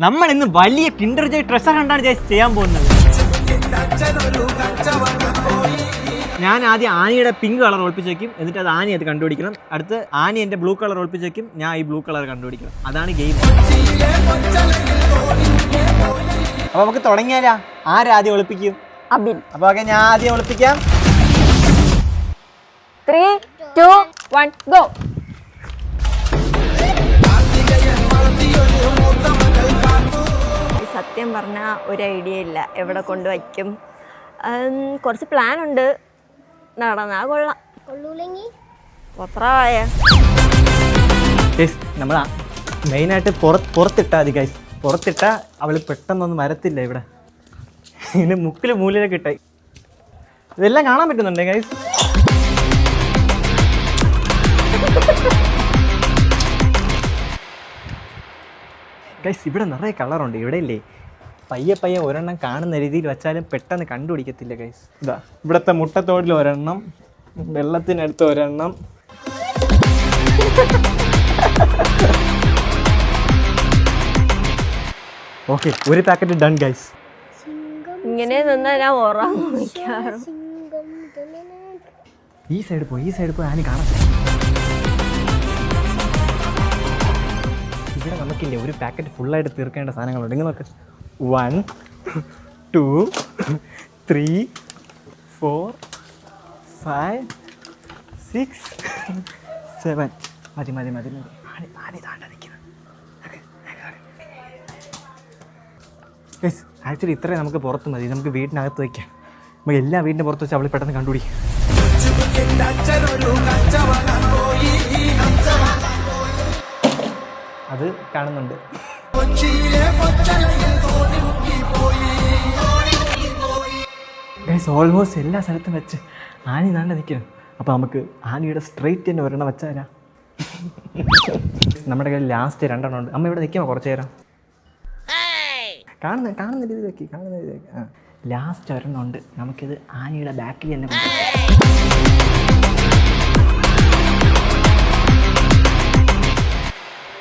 നമ്മൾ ഇന്ന് വലിയ കിൻഡർ ജോയ് ട്രഷർ ഹണ്ടാണ് ചെയ്യാൻ പോകുന്നത്. ഞാൻ ആദ്യം ആനിയുടെ പിങ്ക് കളർ ഒളിപ്പിച്ച് വെക്കും, എന്നിട്ട് അത് ആനി അത് കണ്ടുപിടിക്കണം. അടുത്ത് ആനി എൻ്റെ ബ്ലൂ കളർ ഒളിപ്പിച്ച് വെക്കും, ഞാൻ ഈ ബ്ലൂ കളർ കണ്ടുപിടിക്കണം. അതാണ് ഗെയിം. അപ്പൊ നമുക്ക് തുടങ്ങിയാലാ? ആരാദ്യം ഒളിപ്പിക്കും? അബിൻ. അപ്പൊ ഓക്കെ, ഞാൻ ആദ്യം ഒളിപ്പിക്കാം. 3, 2, 1 ഗോ. സത്യം പറഞ്ഞാൽ ഒരു ഐഡിയ ഇല്ല എവിടെ കൊണ്ടുവയ്ക്കും. കുറച്ച് പ്ലാൻ ഉണ്ട്, നടന്നാ കൊള്ളാം. നമ്മൾ മെയിനായിട്ട് പുറത്തിട്ടാൽ മതി ഗൈസ്. പുറത്തിട്ടാൽ അവൾ പെട്ടെന്നൊന്നും വരത്തില്ല. ഇവിടെ ഇതിന് മുക്കിൽ മൂലയിലൊക്കെ ഇട്ടായി. ഇതെല്ലാം കാണാൻ പറ്റുന്നുണ്ടേ ഗൈസ്. ഗൈസ് ഇവിടെ നിറയെ കളറുണ്ട്. ഇവിടെ ഇല്ലേ, പയ്യെ പയ്യെ ഒരെണ്ണം കാണുന്ന രീതിയിൽ വെച്ചാലും പെട്ടെന്ന് കണ്ടുപിടിക്കത്തില്ല ഗൈസ്. ഇതാ ഇവിടുത്തെ മുട്ടത്തോടിൽ ഒരെണ്ണം, വെള്ളത്തിനടുത്ത് ഒരെണ്ണം. ഓക്കെ, ഒരു പാക്കറ്റ് ഡൺ ഗൈസ്. ഇങ്ങനെ നിന്നാ ഞാൻ ഉറങ്ങാറും. ഈ സൈഡ് പോയി ആനി കാണാം. ഇവിടെ നമുക്കില്ലേ ഒരു പാക്കറ്റ് ഫുള്ളായിട്ട് തീർക്കേണ്ട സാധനങ്ങളുണ്ട്. നിങ്ങൾ നോക്ക്. 1, 2, 3, 4, 5, 6, 7. മതി. ആനി താണ്ട നിൽക്കുന്നത്. ആക്ച്വലി ഇത്രയും നമുക്ക് പുറത്ത് മതി. നമുക്ക് വീടിനകത്ത് വയ്ക്കാം. നമുക്ക് എല്ലാ വീടിൻ്റെ പുറത്ത് വെച്ച് അവൾ പെട്ടെന്ന് കണ്ടുപിടിക്കും. അത് കാണുന്നുണ്ട്. ഗൈസ് ഓൾമോസ്റ്റ് എല്ലാ സ്ഥലത്തും വെച്ച് ആനി നാണ്ട നിൽക്കണം. അപ്പോൾ നമുക്ക് ആനിയുടെ സ്ട്രെയിറ്റ് തന്നെ ഒരെണ്ണം വെച്ചാലാ. നമ്മുടെ കയ്യിൽ ലാസ്റ്റ് 2 എണ്ണം ഉണ്ട്. അമ്മ ഇവിടെ നിൽക്കുമോ കുറച്ച് നേരം? കാണുന്ന രീതി വെക്കി. ആ ലാസ്റ്റ് ഒരെണ്ണം ഉണ്ട്. നമുക്കിത് ആനിയുടെ ബാക്കിൽ തന്നെ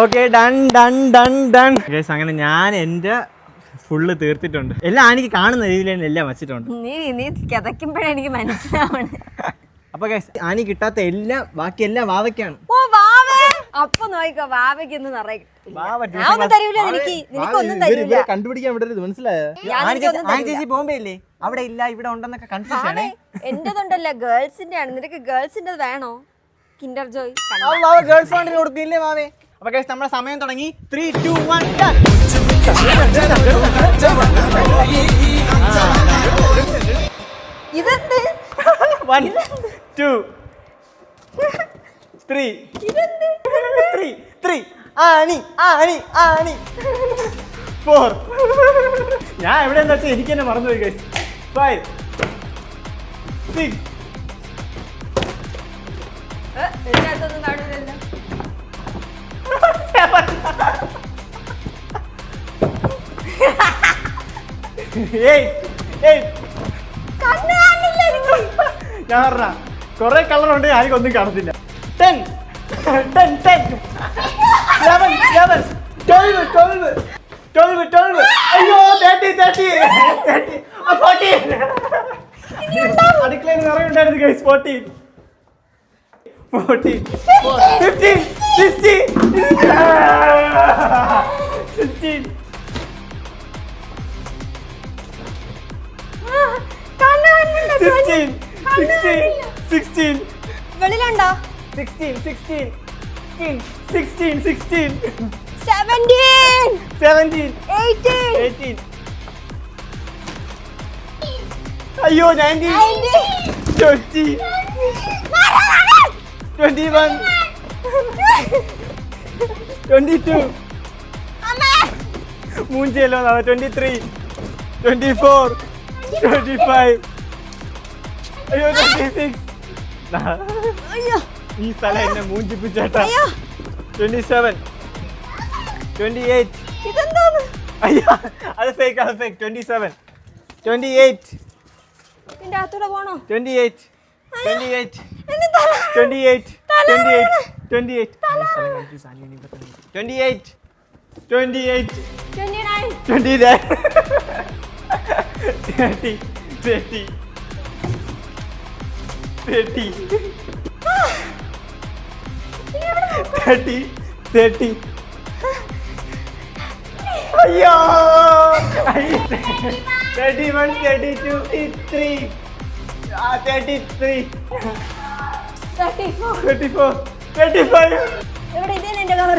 ഓക്കെ, ഡൺ. ഗൈസ് അങ്ങനെ ഞാൻ എൻ്റെ ഫുള്ള് തീർത്തിട്ടുണ്ട്. എല്ലാം ആനിക്ക് കാണുന്ന രീതിയിൽ തന്നെ എല്ലാം വെച്ചിട്ടുണ്ട്. നീ കിതയ്ക്കുമ്പോഴേ എനിക്ക് മനസ്സിലാവണം. അപ്പൊ ഗൈസ് ആനി കിട്ടാത്ത എല്ലാം ബാക്കിയെല്ലാം വാവയ്ക്കാണ്. ഓ വാവേ, അപ്പൊ നോക്കിക്കോ, വാവയ്ക്ക് ഒന്നും കണ്ടുപിടിക്കാൻ വിടരുത്, മനസ്സിലായോ? ആനി ചേച്ചി ബോംബെ ഇല്ലേ, അവിടെ ഇല്ല, ഇവിടെ ഉണ്ടെന്നൊക്കെ കൺഫ്യൂഷൻ ആണ്. എന്റേതുണ്ടല്ലോ, ഗേൾസിന്റെ ആണ്. നിനക്ക് ഗേൾസിന്റെ വേണോ? കിൻഡർ ജോയ് ഗേൾസ് ഫണ്ടിന് കൊടുക്കില്ലേ മാവേ? അപ്പൊ ഗൈസ് നമ്മുടെ സമയം തുടങ്ങി. 3, 2, 1 ഇതെന്ത്? 1, 2, 3. ആനി 4. ഞാൻ എവിടെ എന്താ വെച്ചാൽ എനിക്ക് തന്നെ മറന്നുപോയി ഗൈസ്. 5, 6. ഇതിനകത്തൊന്നും കാണുന്നില്ല. 7, 8. ഞാൻ പറഞ്ഞ കൊറേ കളറുണ്ട്, ആർക്കും ഒന്നും കാണത്തില്ല. 10, 11, 12. അയ്യോ 30. 14. അടുക്കളയിൽ നിറയുണ്ടായിരുന്നു ഗൈസ്. 14, 15, 16. 16. വെളിയിലുണ്ടോ? 16. 17. 18. അയ്യോ 19. 20. 21. 22. മൂഞ്ചിയല്ലോ. 23. 24. 25. അയ്യോ 26. ഈ സ്ഥലം എന്നെ മൂഞ്ചിപ്പിച്ചേട്ടാ. 27. 28. അയ്യോ അത് ഫേക്ക്. 27. 28. 28. 28. 28. 28. 28. 28. 28, 29, 29, 30, 30, 30, 30, 30. അയ്യോ 31, 32, 33, 33, 34. 34, 35. എവിടെ ഇതേ എന്റെ കവർ?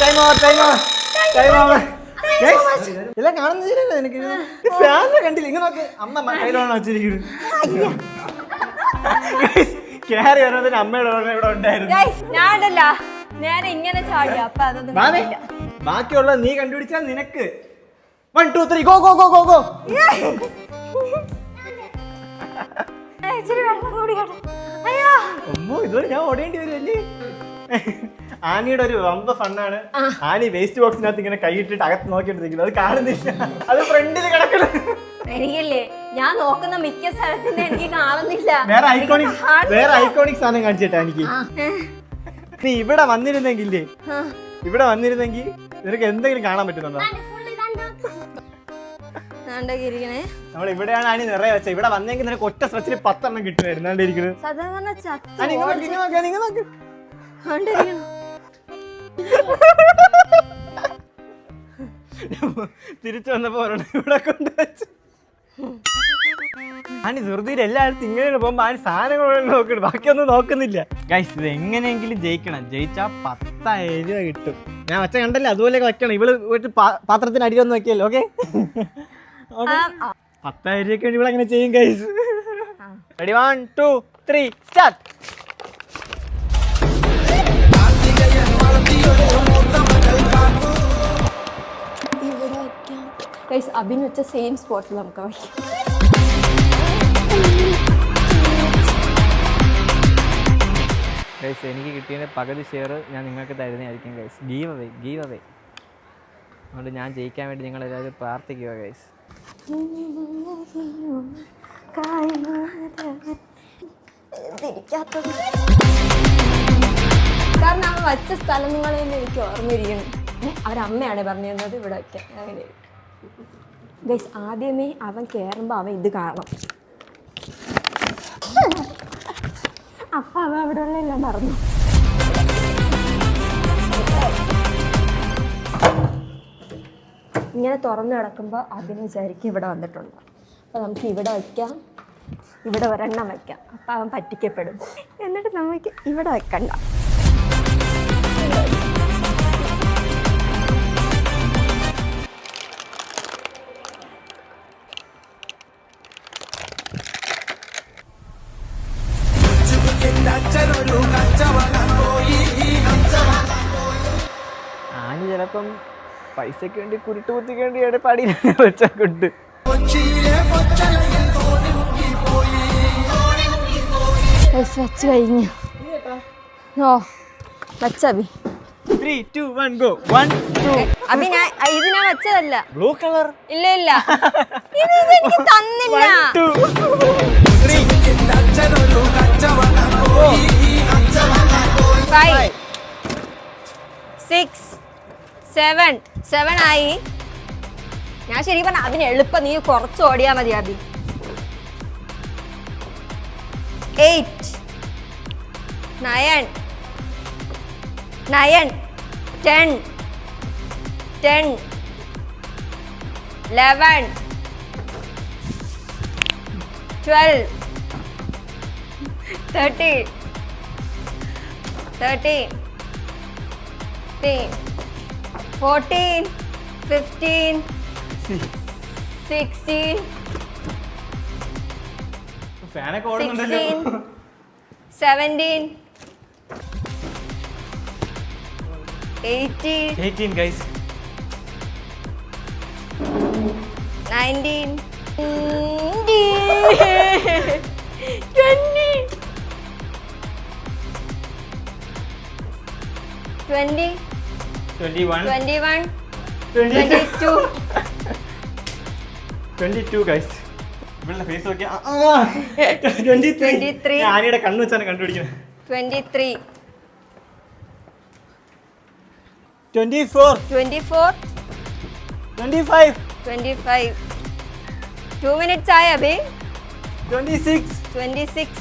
Time over. എല്ലാം കാണുന്നില്ലല്ലോ നിനക്ക്. ഫാമിലി കണ്ടില്ല, ഇങ്ങനെ നോക്ക്. അമ്മ കയ്യിലാണ് വെച്ചിരിക്കുന്നത്. കേറി വരുന്നതിന് അമ്മയുടെ ഓർമ്മ ഇവിടെ ഉണ്ടായിരുന്നു. ഞാനല്ല നേരെ ഇങ്ങനെ ചാടി. അപ്പൊ അതൊന്നും മാമി, കണ്ടില്ല. ബാക്കിയുള്ള നീ കണ്ടുപിടിച്ചാൽ നിനക്ക് 1, 2, 3 go go go go go. ഇച്ചിരി വെള്ളം കൂടിയാണ്. അയ്യോ അമ്മോ, ഇതുവരെ ഞാൻ ഓടേണ്ടി വരുമല്ലേ. ആനിയുടെ ഒരു വമ്പ ഫണ്ണാണ്. ആനി വേസ്റ്റ് ബോക്സിനകത്ത് ഇങ്ങനെ കൈയിട്ടിട്ട് അകത്ത് നോക്കിയിട്ടിരിക്കുന്നത്. അത് കാണുന്നില്ല, അത് ഫ്രണ്ടിൽ കിടക്കണം. എനിക്കല്ലേ ഞാൻ നോക്കുന്ന മിക്ക സ്ഥലത്തിന്റെ എനിക്ക് കാണുന്നില്ല. വേറെ ഐക്കോണിക് സാധനം കാണിച്ചിട്ടാ എനിക്ക്. നീ ഇവിടെ വന്നിരുന്നെങ്കിലേ, ഇവിടെ വന്നിരുന്നെങ്കിൽ നിനക്ക് എന്തെങ്കിലും കാണാൻ പറ്റുന്നുണ്ടോ? നമ്മൾ ഇവിടെയാണ് ആനി നിറയെ വെച്ചത്. ഇവിടെ വന്നെങ്കിൽ നിനക്ക് ഒറ്റ സ്ട്രെച്ചിൽ 10 എണ്ണം കിട്ടുമായിരുന്നു. തിരിച്ചു വന്നപ്പോ ഇവിടെ കൊണ്ടുവച്ചു. ആനി ധൃതിയിൽ എല്ലായിടത്തും ഇങ്ങനെ പോകുമ്പോ ആനി സാധനങ്ങൾ നോക്കണം, ബാക്കിയൊന്നും നോക്കുന്നില്ല. ഗൈസ്, ഇത് എങ്ങനെയെങ്കിലും ജയിക്കണം. ജയിച്ചാ 10,000 രൂപ കിട്ടും. ഞാൻ വെച്ച കണ്ടല്ലേ, അതുപോലെയൊക്കെ വെക്കണം. ഇവള് പോയിട്ട് പാത്രത്തിന് അടിയൊന്നും വെക്കല്ലോ. ഓക്കെ, 10,000 രൂപയ്ക്ക് വേണ്ടി ഇവളെങ്ങനെ ചെയ്യും ഗൈസ്? Ready, 1, 2, 3 start. അഭിന് വെച്ച സെയിം സ്പോട്ടിൽ നമുക്ക് വയ്ക്കാം. ഗൈസ്, എനിക്ക് കിട്ടിയതിൻ്റെ പകുതി ഷെയർ ഞാൻ നിങ്ങൾക്ക് തരുന്നതായിരിക്കും ഗൈസ്. Give away. അതുകൊണ്ട് ഞാൻ ജയിക്കാൻ വേണ്ടി നിങ്ങൾ എല്ലാവരും പ്രാർത്ഥിക്കുക ഗൈസ്. കാരണം അവൻ വച്ച സ്ഥലം നിങ്ങളെ എനിക്ക് ഓർമ്മയിരിക്കണം. അവരമ്മയാണ് പറഞ്ഞു തന്നത് ഇവിടെ വയ്ക്കാൻ. അങ്ങനെ ഗൈസ്, ആദ്യമേ അവൻ കയറുമ്പോൾ അവൻ ഇത് കാണണം. അപ്പം അവൻ അവിടെയുള്ള എല്ലാം മറന്നു. ഇങ്ങനെ തുറന്നു കിടക്കുമ്പോൾ അതിന് വിചാരിക്കും ഇവിടെ വന്നിട്ടുണ്ട്. അപ്പോൾ നമുക്ക് ഇവിടെ വയ്ക്കാം, ഇവിടെ ഒരെണ്ണം വയ്ക്കാം. അപ്പം അവൻ പറ്റിക്കപ്പെടും. എന്നിട്ട് നമുക്ക് ഇവിടെ വെക്കണ്ട. ആനി ചിലപ്പം പൈസക്ക് വേണ്ടി കുരുട്ട് കുത്തിക്കേണ്ടി പടി വെച്ചുണ്ട്. വച്ച് കഴിഞ്ഞു. ഓ വച്ചബി. 3, 2, 1 ഗോ. 1, 2. അബി, ഇത് ഞാൻ വെച്ചതല്ല. Blue colour. ഇല്ല ഇത് എനിക്ക് തന്നില്ല. 1, 2, 3. 5, 6, 7 ആയി. ഞാൻ ശരി പറഞ്ഞ അതിന് എളുപ്പം, നീ കുറച്ച് ഓടിയാ മതി അബി. 8, 9, 10, 11, 12, 13, 14, 15, 16, ഫാനൊക്കെ ഓടുന്നുണ്ടല്ലോ. 17, 18 ഗൈസ്. 19, 20, 21, 22 ഗൈസ്. ഇവളുടെ ഫേസ് നോക്കിയാ 23. ആനിയുടെ കണ്ണ് വെച്ചാണ് കണ്ടുപിടിക്കുന്നത്. 23, 24, 24, 25, 25. 2 minutes ആയ അഭി. 26. 26.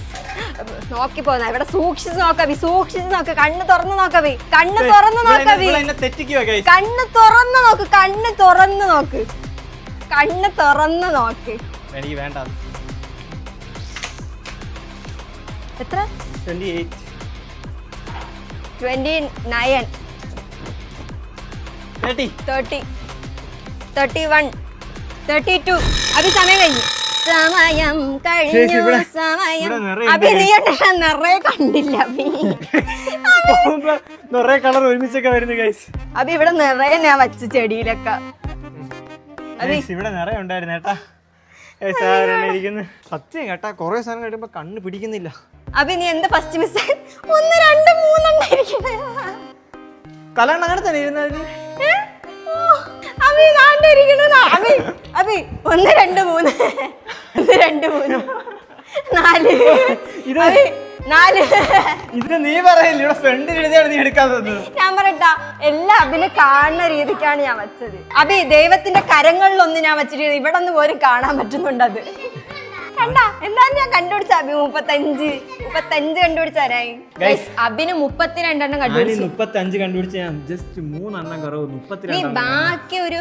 നോക്കി പോന്ന ഇവിടെ സൂക്ഷിച്ച് നോക്കബി, സൂക്ഷിച്ച് നോക്ക്. കണ്ണ് തുറന്ന് നോക്കബി, കണ്ണ് തുറന്ന് നോക്കബി. കണ്ണ് തുറന്ന് നോക്ക്, കണ്ണ് തുറന്ന് നോക്ക്, കണ്ണ് തുറന്ന് നോക്ക്. എനിക്ക് വേണ്ട. എത്ര? 28, 29, 30, 30, 31, 32. അഭി സമയം കഴിഞ്ഞു, സമയം കഴിഞ്ഞു, സമയം. അഭി നീ നിറയെ കണ്ടില്ല അഭി. നിറയെ കളർ ഒരുമിച്ചൊക്കെ വരുന്നു ഗൈസ്. അഭി ഇവിടെ നിറയെ ഞാൻ വച്ച ചെടിയിലൊക്കെ. ഇവിടെ നിറയെ ഉണ്ടായിരുന്നു കേട്ടാ. സത്യം കേട്ടാ, കൊറേ സാധനം കഴിയുമ്പോ കണ്ണ് പിടിക്കുന്നില്ല. അഭി നീ എന്താ ഫസ്റ്റ് മിസ്? 1, 2, 3 ഇരിക്കണേ. കല്യാണം അങ്ങനെ തന്നെ ഇരുന്നതിന്. അഭി കാണ്ടിരിക്കണ. അഭി അഭി 1, 2, 3 1, 2, 3 4. അഭി 4. ഇതിന് നീ പറയില്ല, ഇവിടെ ഫ്രണ്ടിൽ എഴുതിയാണ് നീ എടുക്കാത്തത്. ഞാൻ പറയട്ടാ, എല്ലാ അഭിനെ കാണുന്ന രീതിക്കാണ് ഞാൻ വെച്ചത്. അഭി ദൈവത്തിന്റെ കരങ്ങളിലൊന്നും ഞാൻ വെച്ചിട്ട് ഇവിടെ നിന്ന് പോലും കാണാൻ പറ്റുന്നുണ്ട്. അത് കണ്ടാ എന്തായാലും ഞാൻ കണ്ടുപിടിച്ച അഭി 35 കണ്ടുപിടിച്ചാരായി. അഭിന് 32 കണ്ടുപിടിച്ചു. 35 കണ്ടുപിടിച്ച ഞാൻ ജസ്റ്റ് 3 എണ്ണം കുറവ്. 32 നീ ബാക്കി ഒരു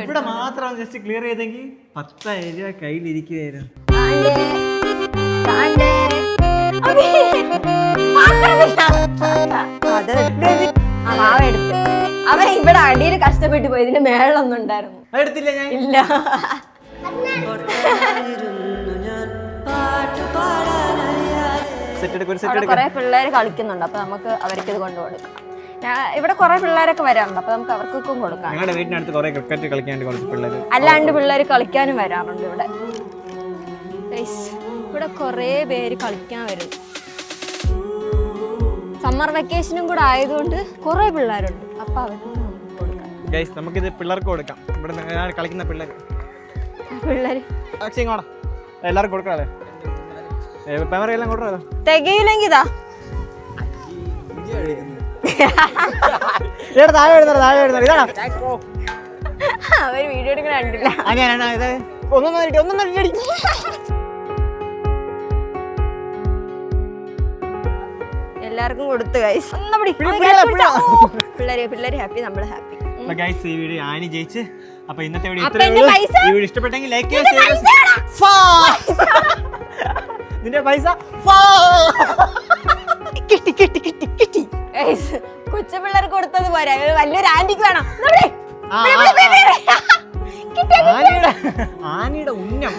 ഇവിടെ മാത്രം ജസ്റ്റ് ക്ലിയർ ചെയ്തെങ്കിൽ 10,000 രൂപ കയ്യിലിരിക്കുകയായിരുന്നു. അവൻ ഇവിടെ അടിയിൽ കഷ്ടപ്പെട്ടു പോയി. ഇതിന്റെ മേളൊന്നും ഉണ്ടായിരുന്നു. എടുത്തില്ല ഞാൻ. ഇല്ല. കുറെ പിള്ളേര് കളിക്കുന്നുണ്ട്, അപ്പൊ നമുക്ക് അവർക്ക് ഇത് കൊണ്ടുകൊടുക്കാം. ഇവിടെ കുറെ പിള്ളേരൊക്കെ വരാറുണ്ട്, അപ്പൊ നമുക്ക് അവർക്കൊക്കെ കൊടുക്കാം. ഞങ്ങളുടെ വീട്ടിനടുത്ത് കുറെ ക്രിക്കറ്റ് കളിക്കാണ്ട് കുറച്ച് പിള്ളേർ, അല്ലാണ്ട് പിള്ളേര് കളിക്കാനും വരാറുണ്ട് ഇവിടെ. ഇവിടെ കുറെ പേര് കളിക്കാൻ വരും. സമ്മർ വെക്കേഷനും കൂടെ ആയതുകൊണ്ട് കുറെ പിള്ളേരുണ്ട്, അപ്പൊ അവർക്ക് കൊടുക്കാം. നമുക്കിത് പിള്ളേർക്ക് കൊടുക്കാം. ഇവിടെ കളിക്കുന്ന പിള്ളേര് എല്ലാവർക്കും കൊടുക്കാതെ. എല്ലാം കൊടുക്കാതെ തികയില്ലെങ്കിൽ ഇതാ അവര് വീഡിയോ എടുക്കണ കണ്ടില്ല. എല്ലാവർക്കും കൊടുത്തു ഗൈസ്. പിള്ളേര് ഹാപ്പി, നമ്മള് ഹാപ്പി. ഈ വീഡിയോ ആനി ജയിച്ച്. അപ്പൊ ഇന്നത്തെ വീഡിയോ ഇഷ്ടപ്പെട്ടെങ്കിൽ ലൈക്ക് ചെയ്യുക. നിന്റെ പൈസ കൊച്ചു പിള്ളേർക്ക് കൊടുത്തത് പോരാ, വലിയൊരു ആന്റിക്ക് വേണം. ആനിയുടെ ഉന്നം.